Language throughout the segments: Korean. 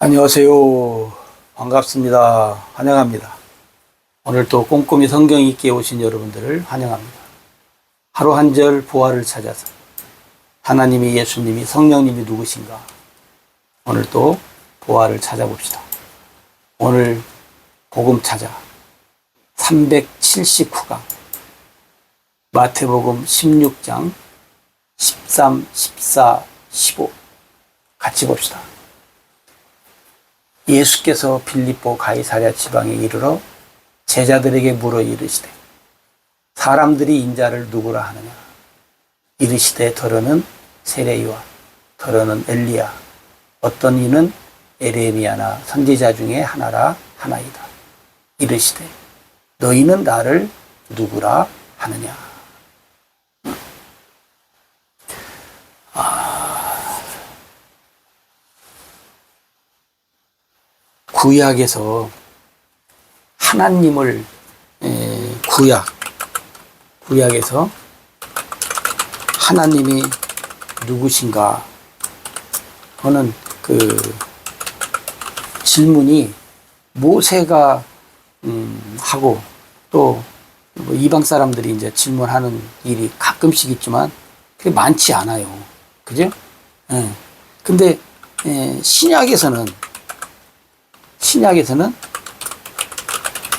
안녕하세요. 반갑습니다. 환영합니다. 오늘 또 꼼꼼히 성경 읽기에 오신 여러분들을 환영합니다. 하루 한 절 부활을 찾아서 하나님이, 예수님이, 성령님이 누구신가? 오늘 또 부활을 찾아봅시다. 오늘 복음 찾아 379강 마태복음 16장 13, 14, 15 같이 봅시다. 예수께서 빌립보 가이사랴 지방에 이르러 제자들에게 물어 이르시되 사람들이 인자를 누구라 하느냐? 이르시되 더러는 세례요한, 더러는 엘리야, 어떤 이는 에레미야나 선지자 중에 하나라 하나이다. 이르시되 너희는 나를 누구라 하느냐? 구약에서 하나님을 구약에서 하나님이 누구신가 하는 그 질문이 모세가 하고 또 뭐 이방 사람들이 이제 질문하는 일이 가끔씩 있지만 그게 많지 않아요. 그죠? 근데 신약에서는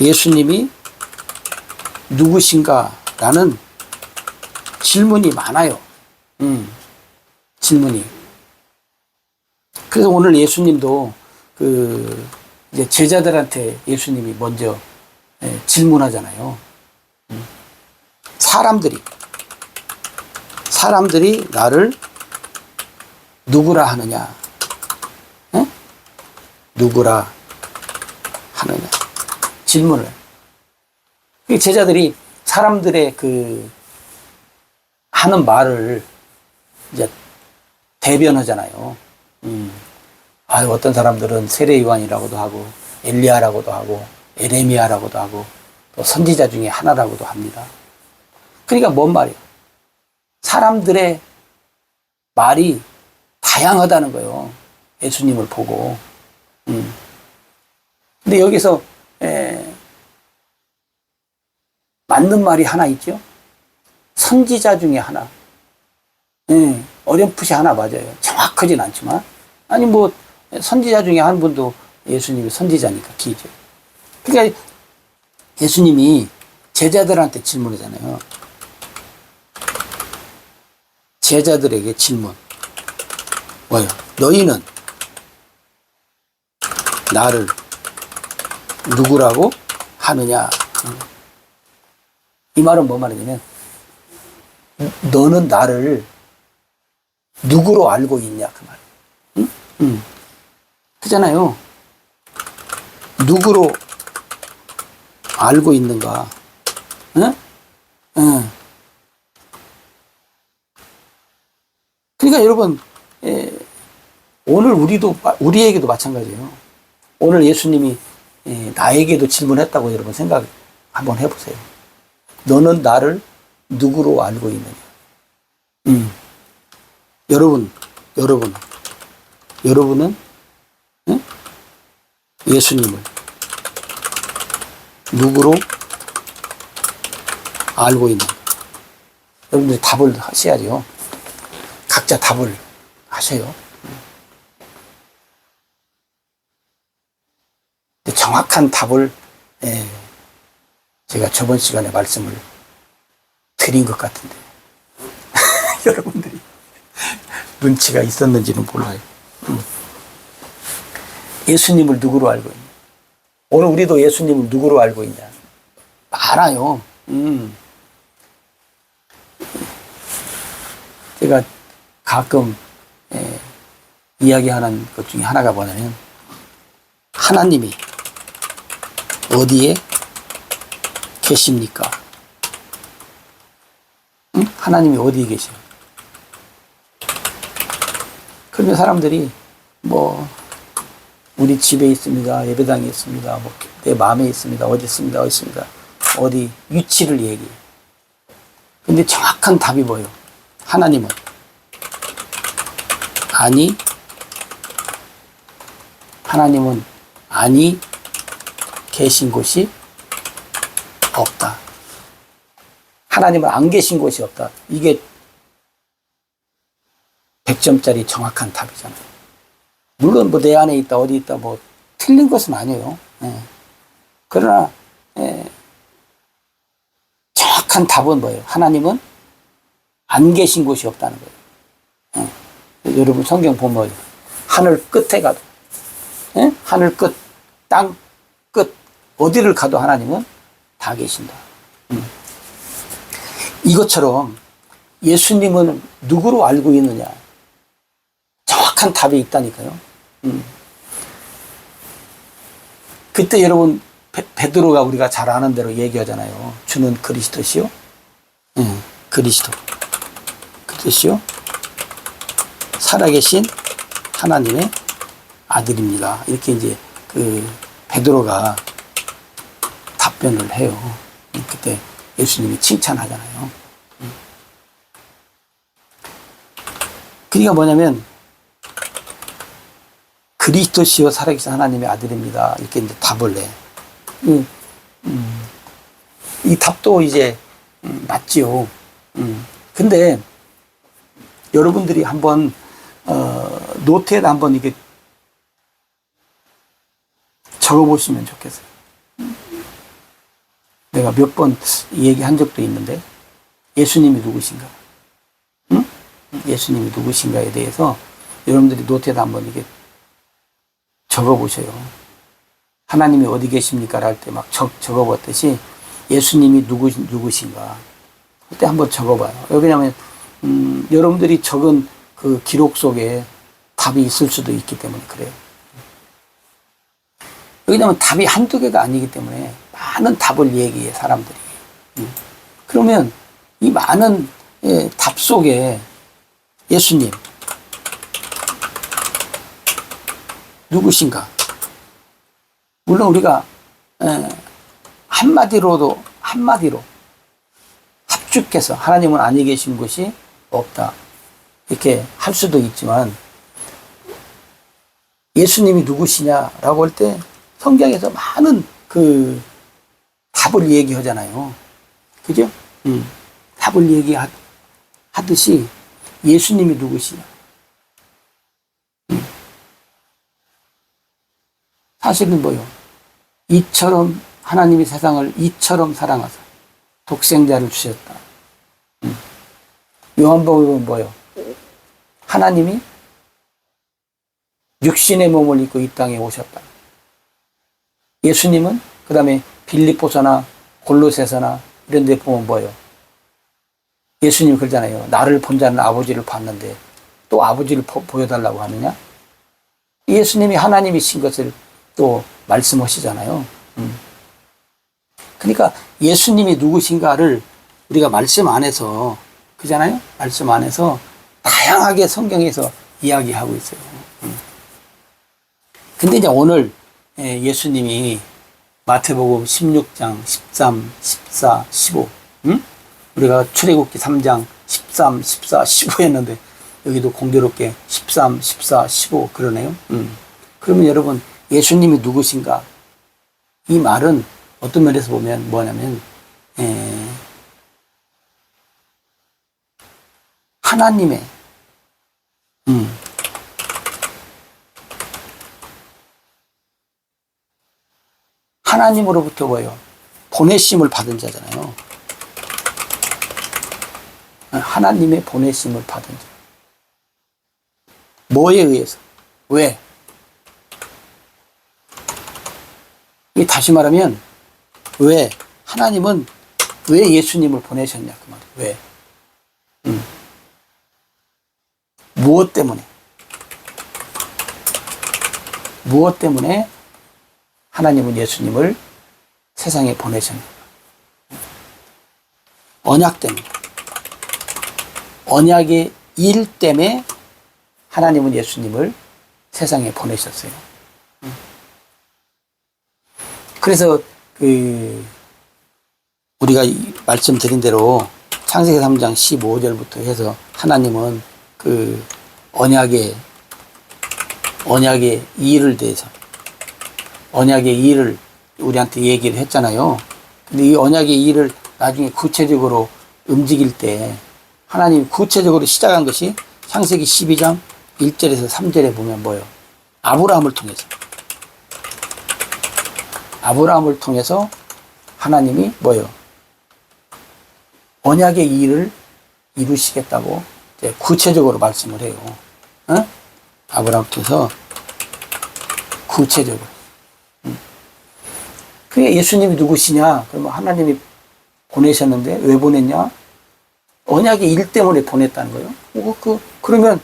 예수님이 누구신가라는 질문이 많아요. 질문이. 그래서 오늘 예수님도 이제 제자들한테 예수님이 먼저 질문하잖아요. 사람들이 나를 누구라 하느냐? 누구라 하느냐? 질문을. 제자들이 사람들의 하는 말을 이제 대변하잖아요. 어떤 사람들은 세례 요한이라고도 하고, 엘리야라고도 하고, 에레미야라고도 하고, 또 선지자 중에 하나라고도 합니다. 그러니까 뭔 말이에요? 사람들의 말이 다양하다는 거예요. 예수님을 보고. 근데 여기서 맞는 말이 하나 있죠. 선지자 중에 하나. 어렴풋이 하나 맞아요. 정확하진 않지만. 아니 뭐 선지자 중에 한 분도 예수님이 선지자니까 기죠. 그러니까 예수님이 제자들한테 질문하잖아요. 제자들에게 질문. 뭐예요? 너희는 나를 누구라고 하느냐? 이 말은 뭐 말이냐면 너는 나를 누구로 알고 있냐 그 말. 그잖아요. 누구로 알고 있는가? 그러니까 여러분 오늘 우리에게도 마찬가지예요. 오늘 예수님이 나에게도 질문했다고 여러분 생각 한번 해보세요. 너는 나를 누구로 알고 있느냐? 여러분은 예수님을 누구로 알고 있느냐? 여러분들이 답을 하셔야죠. 각자 답을 하셔요. 정확한 답을 제가 저번 시간에 말씀을 드린 것 같은데 여러분들이 눈치가 있었는지는 몰라요. 예수님을 누구로 알고 있냐? 오늘 우리도 예수님을 누구로 알고 있냐? 많아요. 제가 가끔 이야기하는 것 중에 하나가 뭐냐면 하나님이 어디에 계십니까? 하나님이 어디에 계세요? 그러면 사람들이 뭐 우리 집에 있습니다. 예배당에 있습니다. 뭐 내 마음에 있습니다. 어디 있습니다. 어디 위치를 얘기해. 근데 정확한 답이 뭐예요? 하나님은 아니 하나님은 아니 계신 곳이 없다. 하나님은 안 계신 곳이 없다. 이게 100점짜리 정확한 답이잖아요. 물론 뭐 내 안에 있다 어디 있다 뭐 틀린 것은 아니에요. 예. 그러나 정확한 답은 뭐예요? 하나님은 안 계신 곳이 없다는 거예요. 예. 여러분 성경 보면 하늘 끝에 가도 예? 하늘 끝, 땅 끝 어디를 가도 하나님은 다 계신다. 이것처럼 예수님은 누구로 알고 있느냐? 정확한 답이 있다니까요. 그때 여러분 베드로가 우리가 잘 아는 대로 얘기하잖아요. 주는 그리스도시요? 그리스도시요? 살아계신 하나님의 아들입니다. 이렇게 이제 그 베드로가 답변을 해요. 그때 예수님이 칭찬하잖아요. 그러니까 뭐냐면 그리스도시요 살아계신 하나님의 아들입니다. 이렇게 이제 답을 내. 이 답도 이제 맞지요. 근데 여러분들이 한번 노트에다 한번 이게 적어보시면 좋겠어요. 내가 몇 번 얘기한 적도 있는데 예수님이 누구신가? 예수님이 누구신가에 대해서 여러분들이 노트에다 한번 이게 적어보셔요. 하나님이 어디 계십니까? 할 때 막 적어봤듯이 예수님이 누구신가? 그때 한번 적어봐요. 왜냐하면 여러분들이 적은 그 기록 속에 답이 있을 수도 있기 때문에 그래요. 왜냐하면 답이 한두 개가 아니기 때문에 많은 답을 얘기해 사람들이. 그러면 이 많은 답 속에 예수님 누구신가? 물론 우리가 한마디로 합죽해서 하나님은 아니 계신 곳이 없다 이렇게 할 수도 있지만 예수님이 누구시냐라고 할 때 성경에서 많은 그 답을 얘기하잖아요. 그죠? 답을 얘기하듯이 예수님이 누구시냐? 사실은 뭐요? 이처럼 하나님이 세상을 이처럼 사랑하사 독생자를 주셨다. 요한복음은 뭐요? 하나님이 육신의 몸을 입고 이 땅에 오셨다. 예수님은 그 다음에 빌립보서나 골로새서나 이런 데 보면 뭐예요? 예수님이 그러잖아요. 나를 본 자는 아버지를 봤는데 또 아버지를 보여달라고 하느냐? 예수님이 하나님이신 것을 또 말씀하시잖아요. 그러니까 예수님이 누구신가를 우리가 말씀 안에서 그잖아요? 말씀 안에서 다양하게 성경에서 이야기하고 있어요. 근데 이제 오늘 예수님이 마태복음 16장 13, 14, 15 우리가 출애굽기 3장 13, 14, 15 했는데 여기도 공교롭게 13, 14, 15 그러네요. 그러면 여러분 예수님이 누구신가? 이 말은 어떤 면에서 보면 뭐냐면 하나님의 하나님으로부터 뭐예요? 보내심을 받은 자잖아요. 하나님의 보내심을 받은 자. 뭐에 의해서? 왜? 이 다시 말하면 왜? 하나님은 왜 예수님을 보내셨냐 그 말이에요. 왜? 무엇 때문에? 무엇 때문에 하나님은 예수님을 세상에 보내셨냐? 언약 때문에. 언약의 일 때문에 하나님은 예수님을 세상에 보내셨어요. 그래서 우리가 말씀드린 대로 창세기 3장 15절부터 해서 하나님은 그 언약의 일을 대해서 언약의 일을 우리한테 얘기를 했잖아요. 근데 이 언약의 일을 나중에 구체적으로 움직일 때 하나님이 구체적으로 시작한 것이 창세기 12장 1절에서 3절에 보면 뭐예요? 아브라함을 통해서 하나님이 뭐예요? 언약의 일을 이루시겠다고 이제 구체적으로 말씀을 해요. 어? 아브라함을 통해서 구체적으로. 그게 예수님이 누구시냐? 그러면 하나님이 보내셨는데 왜 보냈냐? 언약의 일 때문에 보냈다는 거예요. 그러면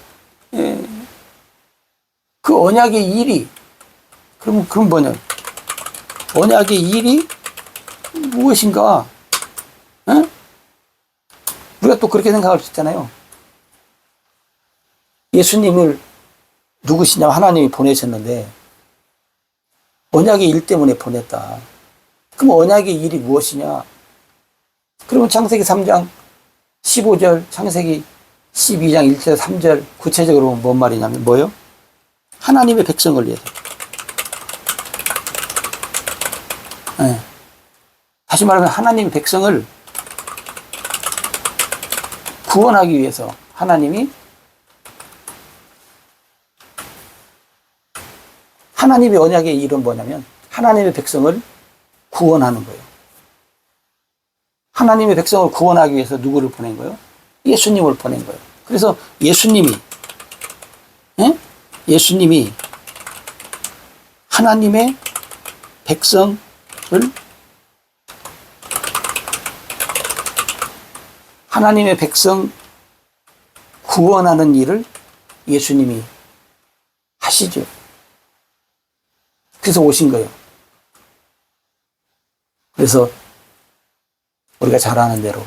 그 언약의 일이 그럼 뭐냐? 언약의 일이 무엇인가? 어? 우리가 또 그렇게 생각할 수 있잖아요. 예수님을 누구시냐? 하나님이 보내셨는데 언약의 일 때문에 보냈다. 그럼 언약의 일이 무엇이냐? 그러면 창세기 3장 15절, 창세기 12장 1절, 3절 구체적으로 뭔 말이냐면 뭐예요? 하나님의 백성을 위해서. 네. 다시 말하면 하나님의 백성을 구원하기 위해서 하나님의 언약의 일은 뭐냐면 하나님의 백성을 구원하는 거예요. 하나님의 백성을 구원하기 위해서 누구를 보낸 거예요? 예수님을 보낸 거예요. 그래서 예수님이 하나님의 백성을 하나님의 백성 구원하는 일을 예수님이 하시죠. 그래서 오신 거예요. 그래서 우리가 잘 아는 대로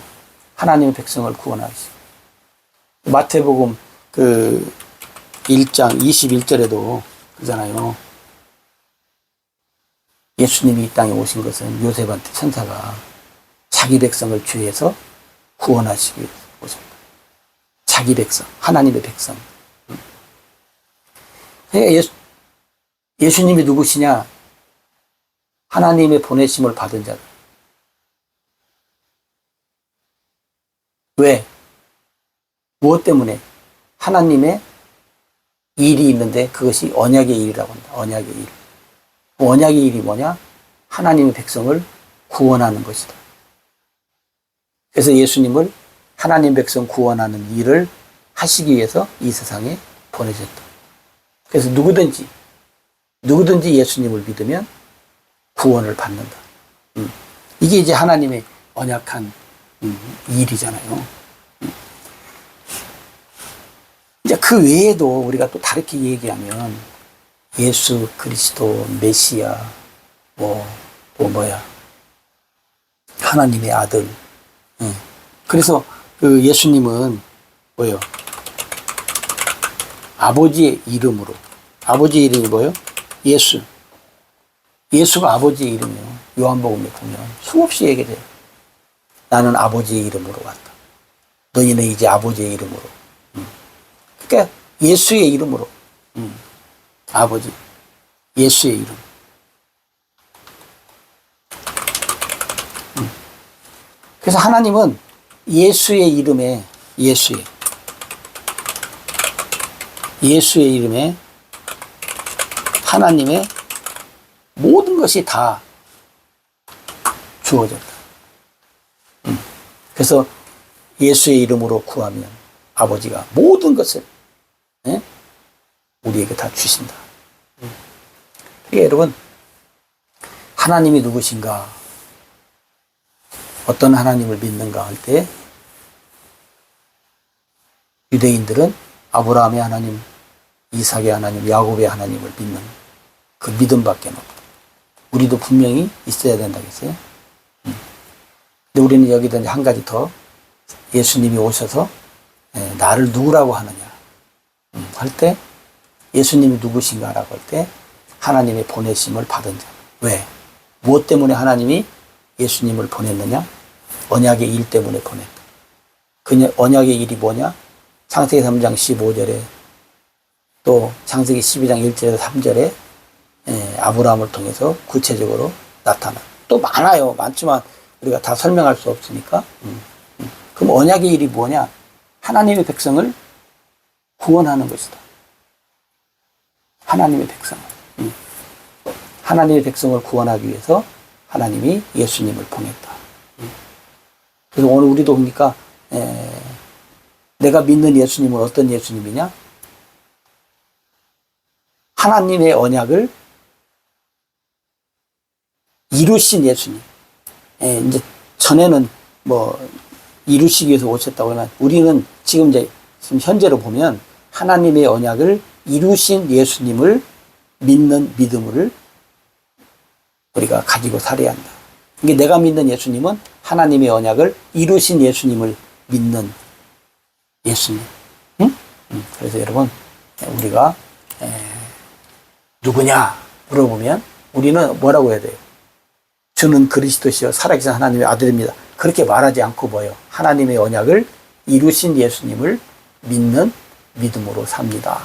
하나님의 백성을 구원하시고 마태복음 1장 21절에도 그러잖아요. 예수님이 이 땅에 오신 것은 요셉한테 천사가 자기 백성을 주위에서 구원하시기 위해서 오십니다. 자기 백성, 하나님의 백성. 그러니까 예수님이 누구시냐? 하나님의 보내심을 받은 자들. 왜? 무엇 때문에? 하나님의 일이 있는데 그것이 언약의 일이라고 합니다. 언약의 일. 언약의 일이 뭐냐? 하나님의 백성을 구원하는 것이다. 그래서 예수님을 하나님 백성 구원하는 일을 하시기 위해서 이 세상에 보내셨다. 그래서 누구든지 예수님을 믿으면 구원을 받는다. 이게 이제 하나님의 언약한 일이잖아요. 이제 그 외에도 우리가 또 다르게 얘기하면 예수 그리스도 메시아 하나님의 아들. 그래서 그 예수님은 뭐예요? 아버지의 이름으로. 아버지의 이름이 뭐예요? 예수. 예수가 아버지의 이름이에요. 요한복음에 보면 수없이 얘기해요. 나는 아버지의 이름으로 왔다. 너희는 이제 아버지의 이름으로. 그러니까 예수의 이름으로. 아버지. 예수의 이름. 그래서 하나님은 예수의 이름에 예수의 이름에 하나님의 모든 것이 다 주어졌다. 그래서 예수의 이름으로 구하면 아버지가 모든 것을 우리에게 다 주신다. 그러니까 여러분, 하나님이 누구신가? 어떤 하나님을 믿는가 할 때 유대인들은 아브라함의 하나님, 이삭의 하나님, 야곱의 하나님을 믿는 그 믿음밖에 없다. 우리도 분명히 있어야 된다겠어요. 근데 우리는 여기다 이제 한 가지 더 예수님이 오셔서 나를 누구라고 하느냐 할 때 예수님이 누구신가라고 할 때 하나님의 보내심을 받은 자. 왜? 무엇 때문에 하나님이 예수님을 보냈느냐? 언약의 일 때문에 보냈다. 그 언약의 일이 뭐냐? 창세기 3장 15절에 또 창세기 12장 1절에서 3절에 아브라함을 통해서 구체적으로 나타나. 또 많아요. 많지만 우리가 다 설명할 수 없으니까. 그럼 언약의 일이 뭐냐? 하나님의 백성을 구원하는 것이다. 하나님의 백성을. 하나님의 백성을 구원하기 위해서 하나님이 예수님을 보냈다. 그래서 오늘 우리도 보니까 내가 믿는 예수님은 어떤 예수님이냐? 하나님의 언약을 이루신 예수님. 이제 전에는 뭐 이루시기 위해서 오셨다고 하면 우리는 지금 현재로 보면 하나님의 언약을 이루신 예수님을 믿는 믿음을 우리가 가지고 살아야 한다. 이게 내가 믿는 예수님은 하나님의 언약을 이루신 예수님을 믿는 예수님. 응? 그래서 여러분, 우리가 누구냐 물어보면 우리는 뭐라고 해야 돼요? 주는 그리스도시요 살아계신 하나님의 아들입니다. 그렇게 말하지 않고 뭐예요? 하나님의 언약을 이루신 예수님을 믿는 믿음으로 삽니다.